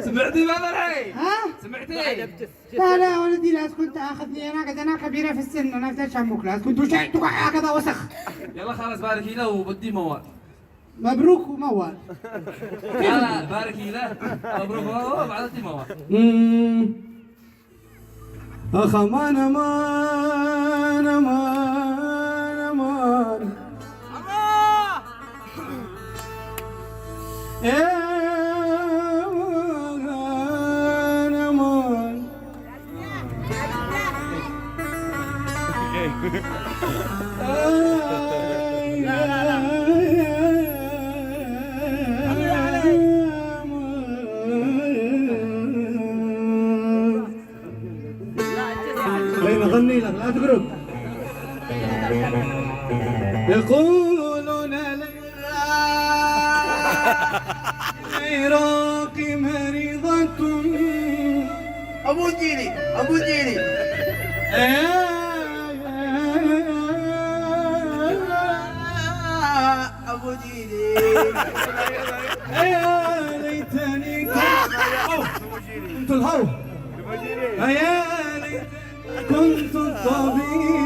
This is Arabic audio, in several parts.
سمعتي ماذا الحين؟ ها؟ سمعتي؟ لا لا ولدي لا كنت اخذني انا قد انا كبيره في السن انا في شمك لا كنت هكذا وسخ. يلا خلاص باركي له وبدي موال. مبروك وموال. لا باركي له مبروك وبعد بدي موال. اخ امان امان امان امان امان امان خليني اغني لك لا تقرب. يقولون العراق مريضة. ابو جيلي ابو جيلي ابو جيلي يا ليتني كنت الهو. يا ليتني كنت الطبيب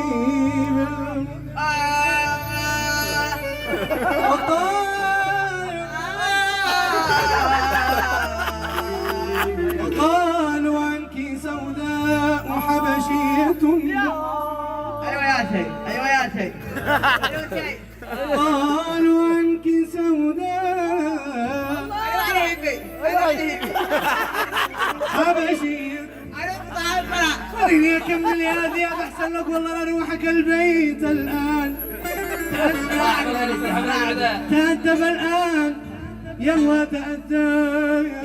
وقالوا عنك سوداء حبشية. ايوه يا شيخ ايوه يا شيخ ايوه شيخ قالوا عنك سوداء حبشية. خليني اكمل يا ذياب احسن لك والله اروحك البيت الان. تأدب الان يلا تأدب.